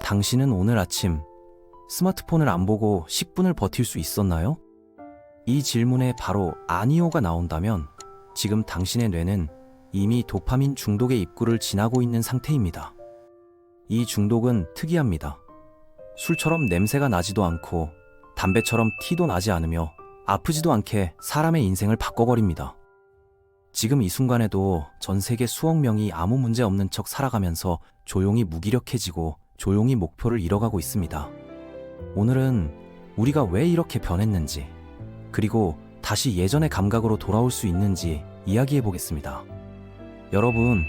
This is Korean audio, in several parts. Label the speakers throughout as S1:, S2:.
S1: 당신은 오늘 아침 스마트폰을 안 보고 10분을 버틸 수 있었나요? 이 질문에 바로 아니요가 나온다면 지금 당신의 뇌는 이미 도파민 중독의 입구를 지나고 있는 상태입니다. 이 중독은 특이합니다. 술처럼 냄새가 나지도 않고 담배처럼 티도 나지 않으며 아프지도 않게 사람의 인생을 바꿔버립니다. 지금 이 순간에도 전 세계 수억 명이 아무 문제 없는 척 살아가면서 조용히 무기력해지고 조용히 목표를 잃어가고 있습니다. 오늘은 우리가 왜 이렇게 변했는지, 그리고 다시 예전의 감각으로 돌아올 수 있는지 이야기해 보겠습니다. 여러분,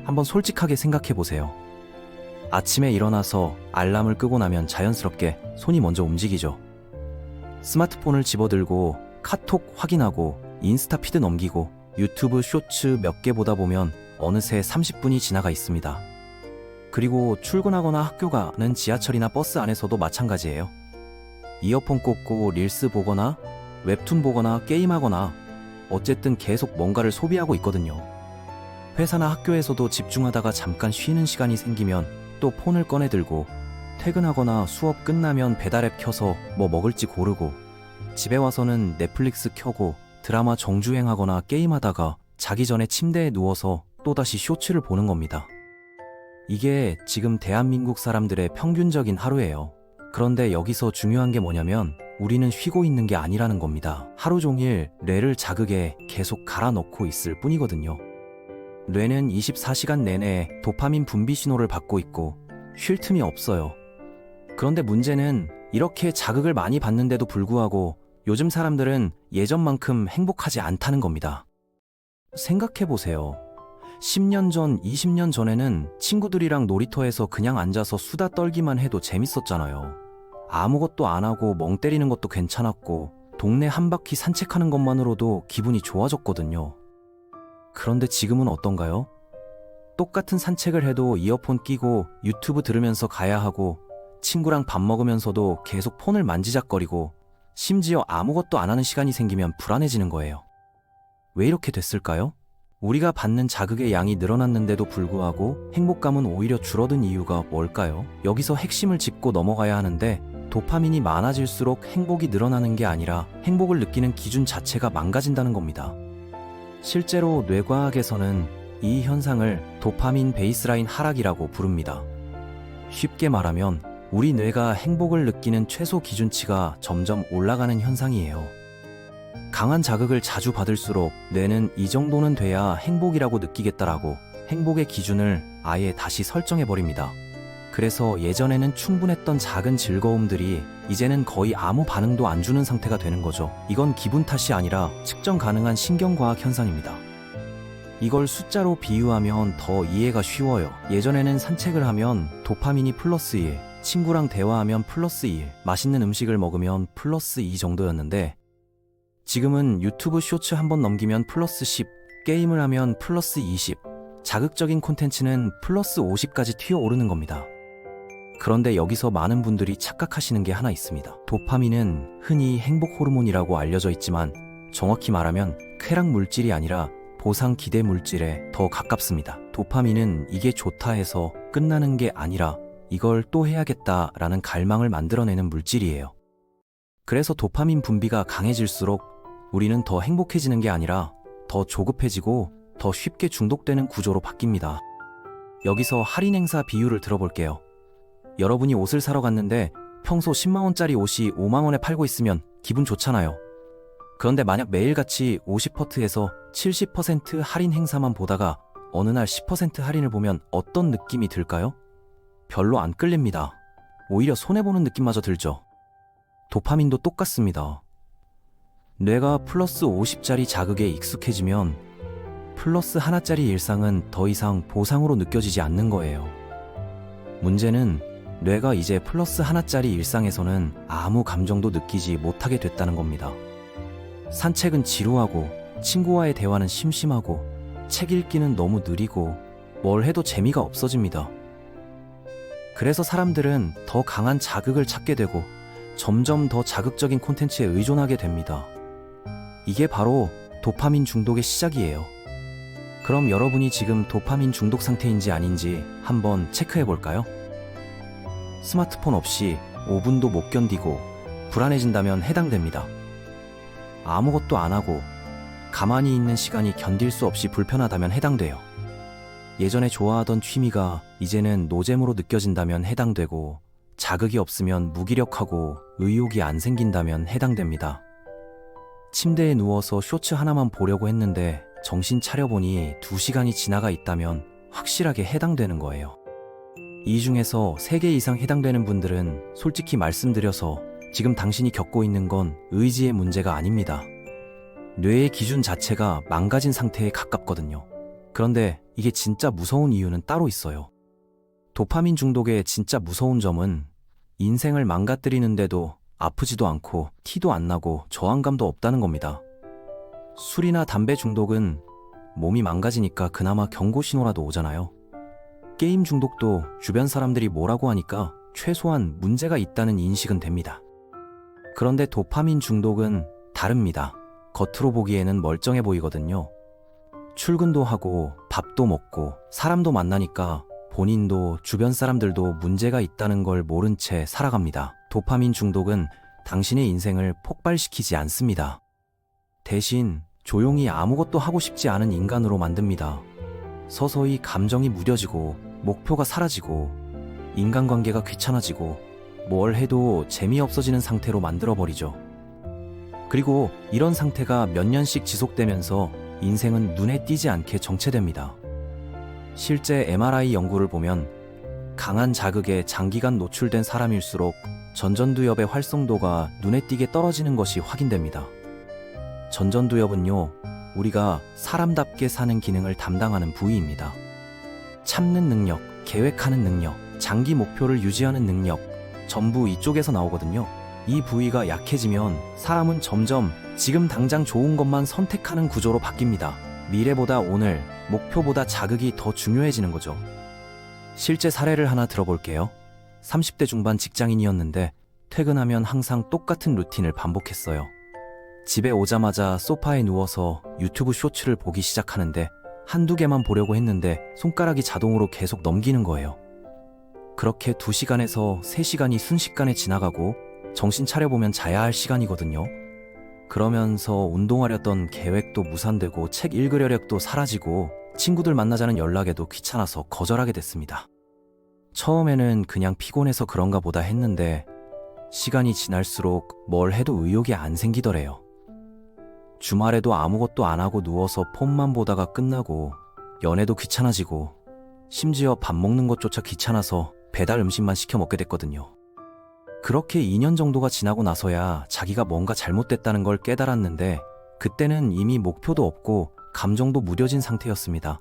S1: 한번 솔직하게 생각해 보세요. 아침에 일어나서 알람을 끄고 나면 자연스럽게 손이 먼저 움직이죠. 스마트폰을 집어들고 카톡 확인하고 인스타 피드 넘기고 유튜브 쇼츠 몇 개 보다 보면 어느새 30분이 지나가 있습니다. 그리고 출근하거나 학교 가는 지하철이나 버스 안에서도 마찬가지예요. 이어폰 꽂고 릴스 보거나 웹툰 보거나 게임하거나 어쨌든 계속 뭔가를 소비하고 있거든요. 회사나 학교에서도 집중하다가 잠깐 쉬는 시간이 생기면 또 폰을 꺼내 들고 퇴근하거나 수업 끝나면 배달앱 켜서 뭐 먹을지 고르고 집에 와서는 넷플릭스 켜고 드라마 정주행하거나 게임하다가 자기 전에 침대에 누워서 또다시 쇼츠를 보는 겁니다. 이게 지금 대한민국 사람들의 평균적인 하루예요. 그런데 여기서 중요한 게 뭐냐면 우리는 쉬고 있는 게 아니라는 겁니다. 하루 종일 뇌를 자극에 계속 갈아넣고 있을 뿐이거든요. 뇌는 24시간 내내 도파민 분비 신호를 받고 있고 쉴 틈이 없어요. 그런데 문제는 이렇게 자극을 많이 받는데도 불구하고 요즘 사람들은 예전만큼 행복하지 않다는 겁니다. 생각해보세요. 10년 전, 20년 전에는 친구들이랑 놀이터에서 그냥 앉아서 수다 떨기만 해도 재밌었잖아요. 아무것도 안 하고 멍 때리는 것도 괜찮았고 동네 한 바퀴 산책하는 것만으로도 기분이 좋아졌거든요. 그런데 지금은 어떤가요? 똑같은 산책을 해도 이어폰 끼고 유튜브 들으면서 가야 하고 친구랑 밥 먹으면서도 계속 폰을 만지작거리고 심지어 아무것도 안 하는 시간이 생기면 불안해지는 거예요. 왜 이렇게 됐을까요? 우리가 받는 자극의 양이 늘어났는데도 불구하고 행복감은 오히려 줄어든 이유가 뭘까요? 여기서 핵심을 짚고 넘어가야 하는데 도파민이 많아질수록 행복이 늘어나는 게 아니라 행복을 느끼는 기준 자체가 망가진다는 겁니다. 실제로 뇌과학에서는 이 현상을 도파민 베이스라인 하락이라고 부릅니다. 쉽게 말하면 우리 뇌가 행복을 느끼는 최소 기준치가 점점 올라가는 현상이에요. 강한 자극을 자주 받을수록 뇌는 이 정도는 돼야 행복이라고 느끼겠다라고 행복의 기준을 아예 다시 설정해버립니다. 그래서 예전에는 충분했던 작은 즐거움들이 이제는 거의 아무 반응도 안 주는 상태가 되는 거죠. 이건 기분 탓이 아니라 측정 가능한 신경과학 현상입니다. 이걸 숫자로 비유하면 더 이해가 쉬워요. 예전에는 산책을 하면 도파민이 플러스 1, 친구랑 대화하면 플러스 1, 맛있는 음식을 먹으면 플러스 2 정도였는데 지금은 유튜브 쇼츠 한번 넘기면 플러스 10, 게임을 하면 플러스 20, 자극적인 콘텐츠는 플러스 50까지 튀어오르는 겁니다. 그런데 여기서 많은 분들이 착각하시는 게 하나 있습니다. 도파민은 흔히 행복 호르몬이라고 알려져 있지만 정확히 말하면 쾌락 물질이 아니라 보상 기대 물질에 더 가깝습니다. 도파민은 이게 좋다 해서 끝나는 게 아니라 이걸 또 해야겠다라는 갈망을 만들어내는 물질이에요. 그래서 도파민 분비가 강해질수록 우리는 더 행복해지는 게 아니라 더 조급해지고 더 쉽게 중독되는 구조로 바뀝니다. 여기서 할인 행사 비유를 들어볼게요. 여러분이 옷을 사러 갔는데 평소 10만원짜리 옷이 5만원에 팔고 있으면 기분 좋잖아요. 그런데 만약 매일같이 50%에서 70% 할인 행사만 보다가 어느 날 10% 할인을 보면 어떤 느낌이 들까요? 별로 안 끌립니다. 오히려 손해보는 느낌마저 들죠. 도파민도 똑같습니다. 뇌가 플러스 50짜리 자극에 익숙해지면 플러스 하나짜리 일상은 더 이상 보상으로 느껴지지 않는 거예요. 문제는 뇌가 이제 플러스 하나짜리 일상에서는 아무 감정도 느끼지 못하게 됐다는 겁니다. 산책은 지루하고 친구와의 대화는 심심하고 책 읽기는 너무 느리고 뭘 해도 재미가 없어집니다. 그래서 사람들은 더 강한 자극을 찾게 되고 점점 더 자극적인 콘텐츠에 의존하게 됩니다. 이게 바로 도파민 중독의 시작이에요. 그럼 여러분이 지금 도파민 중독 상태인지 아닌지 한번 체크해 볼까요? 스마트폰 없이 5분도 못 견디고 불안해진다면 해당됩니다. 아무것도 안 하고 가만히 있는 시간이 견딜 수 없이 불편하다면 해당돼요. 예전에 좋아하던 취미가 이제는 노잼으로 느껴진다면 해당되고, 자극이 없으면 무기력하고 의욕이 안 생긴다면 해당됩니다. 침대에 누워서 쇼츠 하나만 보려고 했는데 정신 차려보니 2시간이 지나가 있다면 확실하게 해당되는 거예요. 이 중에서 3개 이상 해당되는 분들은 솔직히 말씀드려서 지금 당신이 겪고 있는 건 의지의 문제가 아닙니다. 뇌의 기준 자체가 망가진 상태에 가깝거든요. 그런데 이게 진짜 무서운 이유는 따로 있어요. 도파민 중독의 진짜 무서운 점은 인생을 망가뜨리는데도 아프지도 않고 티도 안 나고 저항감도 없다는 겁니다. 술이나 담배 중독은 몸이 망가지니까 그나마 경고 신호라도 오잖아요. 게임 중독도 주변 사람들이 뭐라고 하니까 최소한 문제가 있다는 인식은 됩니다. 그런데 도파민 중독은 다릅니다. 겉으로 보기에는 멀쩡해 보이거든요. 출근도 하고 밥도 먹고 사람도 만나니까 본인도 주변 사람들도 문제가 있다는 걸 모른 채 살아갑니다. 도파민 중독은 당신의 인생을 폭발시키지 않습니다. 대신 조용히 아무것도 하고 싶지 않은 인간으로 만듭니다. 서서히 감정이 무뎌지고 목표가 사라지고 인간관계가 귀찮아지고 뭘 해도 재미없어지는 상태로 만들어버리죠. 그리고 이런 상태가 몇 년씩 지속되면서 인생은 눈에 띄지 않게 정체됩니다. 실제 MRI 연구를 보면 강한 자극에 장기간 노출된 사람일수록 전전두엽의 활성도가 눈에 띄게 떨어지는 것이 확인됩니다. 전전두엽은요, 우리가 사람답게 사는 기능을 담당하는 부위입니다. 참는 능력, 계획하는 능력, 장기 목표를 유지하는 능력, 전부 이쪽에서 나오거든요. 이 부위가 약해지면 사람은 점점 지금 당장 좋은 것만 선택하는 구조로 바뀝니다. 미래보다 오늘, 목표보다 자극이 더 중요해지는 거죠. 실제 사례를 하나 들어볼게요. 30대 중반 직장인이었는데 퇴근하면 항상 똑같은 루틴을 반복했어요. 집에 오자마자 소파에 누워서 유튜브 쇼츠를 보기 시작하는데 한두 개만 보려고 했는데 손가락이 자동으로 계속 넘기는 거예요. 그렇게 2시간에서 3시간이 순식간에 지나가고 정신 차려보면 자야 할 시간이거든요. 그러면서 운동하려던 계획도 무산되고 책 읽으려력도 사라지고 친구들 만나자는 연락에도 귀찮아서 거절하게 됐습니다. 처음에는 그냥 피곤해서 그런가 보다 했는데 시간이 지날수록 뭘 해도 의욕이 안 생기더래요. 주말에도 아무것도 안 하고 누워서 폰만 보다가 끝나고 연애도 귀찮아지고 심지어 밥 먹는 것조차 귀찮아서 배달 음식만 시켜 먹게 됐거든요. 그렇게 2년 정도가 지나고 나서야 자기가 뭔가 잘못됐다는 걸 깨달았는데 그때는 이미 목표도 없고 감정도 무뎌진 상태였습니다.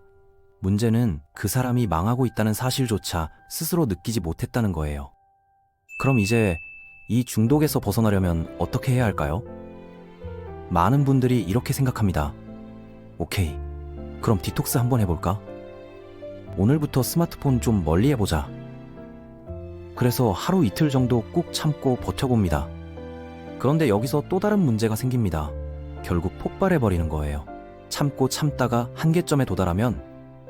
S1: 문제는 그 사람이 망하고 있다는 사실조차 스스로 느끼지 못했다는 거예요. 그럼 이제 이 중독에서 벗어나려면 어떻게 해야 할까요? 많은 분들이 이렇게 생각합니다. 오케이, 그럼 디톡스 한번 해볼까? 오늘부터 스마트폰 좀 멀리 해보자. 그래서 하루 이틀 정도 꾹 참고 버텨봅니다. 그런데 여기서 또 다른 문제가 생깁니다. 결국 폭발해버리는 거예요. 참고 참다가 한계점에 도달하면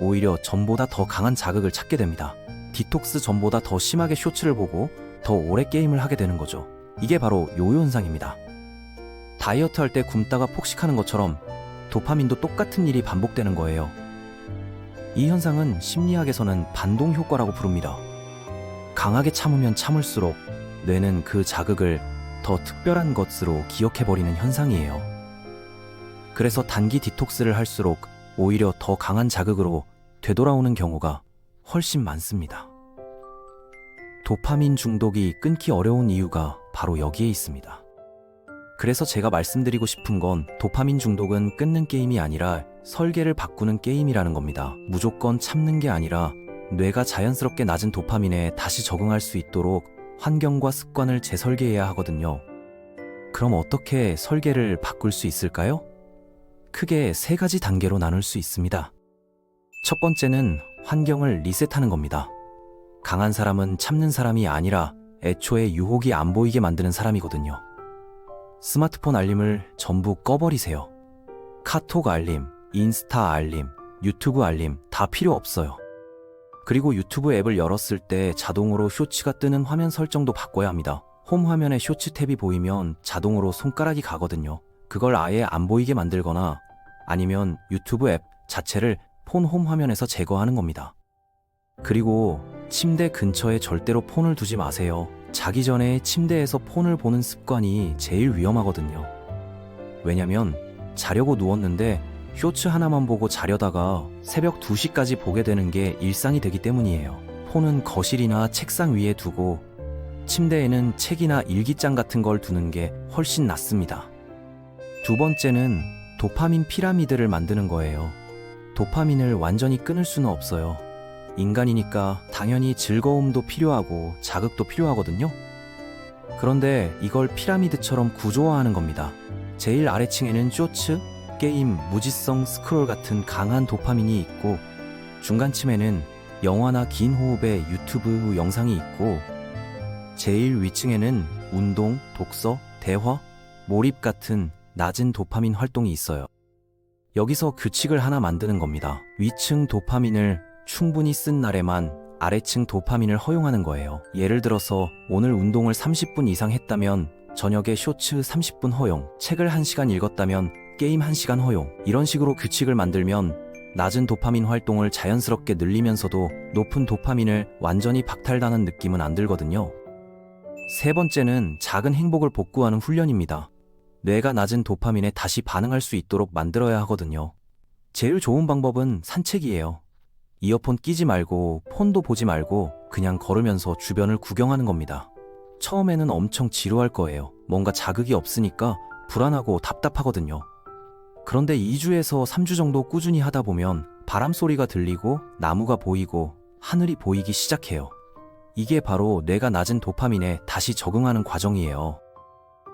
S1: 오히려 전보다 더 강한 자극을 찾게 됩니다. 디톡스 전보다 더 심하게 쇼츠를 보고 더 오래 게임을 하게 되는 거죠. 이게 바로 요요 현상입니다. 다이어트 할 때 굶다가 폭식하는 것처럼 도파민도 똑같은 일이 반복되는 거예요. 이 현상은 심리학에서는 반동 효과라고 부릅니다. 강하게 참으면 참을수록 뇌는 그 자극을 더 특별한 것으로 기억해버리는 현상이에요. 그래서 단기 디톡스를 할수록 오히려 더 강한 자극으로 되돌아오는 경우가 훨씬 많습니다. 도파민 중독이 끊기 어려운 이유가 바로 여기에 있습니다. 그래서 제가 말씀드리고 싶은 건 도파민 중독은 끊는 게임이 아니라 설계를 바꾸는 게임이라는 겁니다. 무조건 참는 게 아니라 뇌가 자연스럽게 낮은 도파민에 다시 적응할 수 있도록 환경과 습관을 재설계해야 하거든요. 그럼 어떻게 설계를 바꿀 수 있을까요? 크게 3가지 단계로 나눌 수 있습니다. 첫 번째는 환경을 리셋하는 겁니다. 강한 사람은 참는 사람이 아니라 애초에 유혹이 안 보이게 만드는 사람이거든요. 스마트폰 알림을 전부 꺼버리세요. 카톡 알림, 인스타 알림, 유튜브 알림 다 필요 없어요. 그리고 유튜브 앱을 열었을 때 자동으로 쇼츠가 뜨는 화면 설정도 바꿔야 합니다. 홈 화면에 쇼츠 탭이 보이면 자동으로 손가락이 가거든요. 그걸 아예 안 보이게 만들거나 아니면 유튜브 앱 자체를 폰 홈 화면에서 제거하는 겁니다. 그리고 침대 근처에 절대로 폰을 두지 마세요. 자기 전에 침대에서 폰을 보는 습관이 제일 위험하거든요. 왜냐면 자려고 누웠는데 쇼츠 하나만 보고 자려다가 새벽 2시까지 보게 되는 게 일상이 되기 때문이에요. 폰은 거실이나 책상 위에 두고 침대에는 책이나 일기장 같은 걸 두는 게 훨씬 낫습니다. 두 번째는 도파민 피라미드를 만드는 거예요. 도파민을 완전히 끊을 수는 없어요. 인간이니까 당연히 즐거움도 필요하고 자극도 필요하거든요. 그런데 이걸 피라미드처럼 구조화하는 겁니다. 제일 아래층에는 쇼츠, 게임, 무지성 스크롤 같은 강한 도파민이 있고 중간쯤에는 영화나 긴 호흡의 유튜브 영상이 있고 제일 위층에는 운동, 독서, 대화, 몰입 같은 낮은 도파민 활동이 있어요. 여기서 규칙을 하나 만드는 겁니다. 위층 도파민을 충분히 쓴 날에만 아래층 도파민을 허용하는 거예요. 예를 들어서 오늘 운동을 30분 이상 했다면 저녁에 쇼츠 30분 허용, 책을 1시간 읽었다면 게임 1시간 허용. 이런 식으로 규칙을 만들면 낮은 도파민 활동을 자연스럽게 늘리면서도 높은 도파민을 완전히 박탈당한 느낌은 안 들거든요. 세 번째는 작은 행복을 복구하는 훈련입니다. 뇌가 낮은 도파민에 다시 반응할 수 있도록 만들어야 하거든요. 제일 좋은 방법은 산책이에요. 이어폰 끼지 말고 폰도 보지 말고 그냥 걸으면서 주변을 구경하는 겁니다. 처음에는 엄청 지루할 거예요. 뭔가 자극이 없으니까 불안하고 답답하거든요. 그런데 2주에서 3주 정도 꾸준히 하다 보면 바람 소리가 들리고 나무가 보이고 하늘이 보이기 시작해요. 이게 바로 뇌가 낮은 도파민에 다시 적응하는 과정이에요.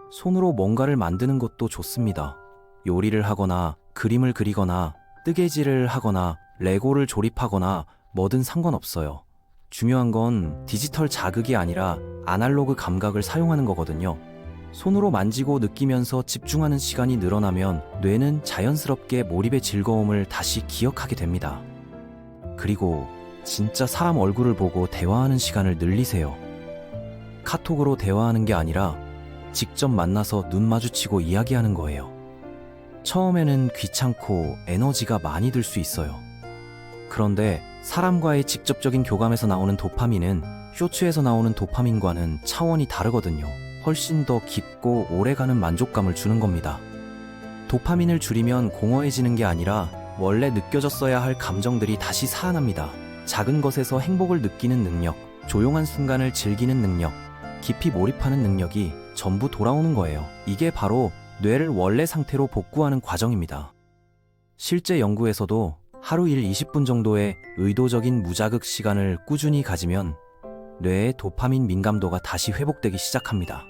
S1: 손으로 뭔가를 만드는 것도 좋습니다. 요리를 하거나 그림을 그리거나 뜨개질을 하거나 레고를 조립하거나 뭐든 상관없어요. 중요한 건 디지털 자극이 아니라 아날로그 감각을 사용하는 거거든요. 손으로 만지고 느끼면서 집중하는 시간이 늘어나면 뇌는 자연스럽게 몰입의 즐거움을 다시 기억하게 됩니다. 그리고 진짜 사람 얼굴을 보고 대화하는 시간을 늘리세요. 카톡으로 대화하는 게 아니라 직접 만나서 눈 마주치고 이야기하는 거예요. 처음에는 귀찮고 에너지가 많이 들 수 있어요. 그런데 사람과의 직접적인 교감에서 나오는 도파민은 쇼츠에서 나오는 도파민과는 차원이 다르거든요. 훨씬 더 깊고 오래가는 만족감을 주는 겁니다. 도파민을 줄이면 공허해지는 게 아니라 원래 느껴졌어야 할 감정들이 다시 살아납니다. 작은 것에서 행복을 느끼는 능력, 조용한 순간을 즐기는 능력, 깊이 몰입하는 능력이 전부 돌아오는 거예요. 이게 바로 뇌를 원래 상태로 복구하는 과정입니다. 실제 연구에서도 하루 일 20분 정도의 의도적인 무자극 시간을 꾸준히 가지면 뇌의 도파민 민감도가 다시 회복되기 시작합니다.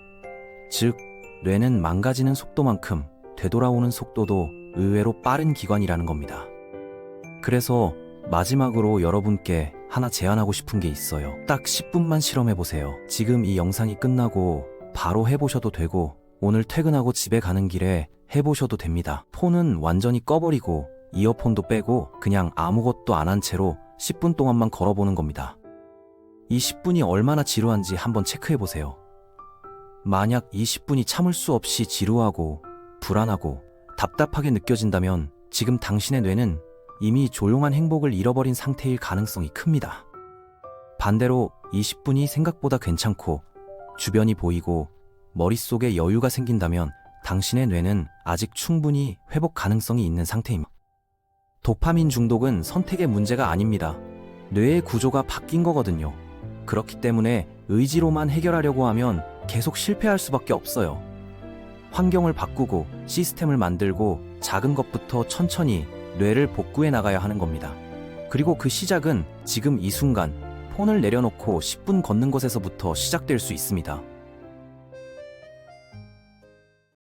S1: 즉, 뇌는 망가지는 속도만큼 되돌아오는 속도도 의외로 빠른 기관이라는 겁니다. 그래서 마지막으로 여러분께 하나 제안하고 싶은 게 있어요. 딱 10분만 실험해보세요. 지금 이 영상이 끝나고 바로 해보셔도 되고 오늘 퇴근하고 집에 가는 길에 해보셔도 됩니다. 폰은 완전히 꺼버리고 이어폰도 빼고 그냥 아무것도 안 한 채로 10분 동안만 걸어보는 겁니다. 이 10분이 얼마나 지루한지 한번 체크해보세요. 만약 이 10분이 참을 수 없이 지루하고 불안하고 답답하게 느껴진다면 지금 당신의 뇌는 이미 조용한 행복을 잃어버린 상태일 가능성이 큽니다. 반대로 이 10분이 생각보다 괜찮고 주변이 보이고 머릿속에 여유가 생긴다면 당신의 뇌는 아직 충분히 회복 가능성이 있는 상태입니다. 도파민 중독은 선택의 문제가 아닙니다. 뇌의 구조가 바뀐 거거든요. 그렇기 때문에 의지로만 해결하려고 하면 계속 실패할 수밖에 없어요. 환경을 바꾸고 시스템을 만들고 작은 것부터 천천히 뇌를 복구해 나가야 하는 겁니다. 그리고 그 시작은 지금 이 순간 폰을 내려놓고 10분 걷는 것에서부터 시작될 수 있습니다.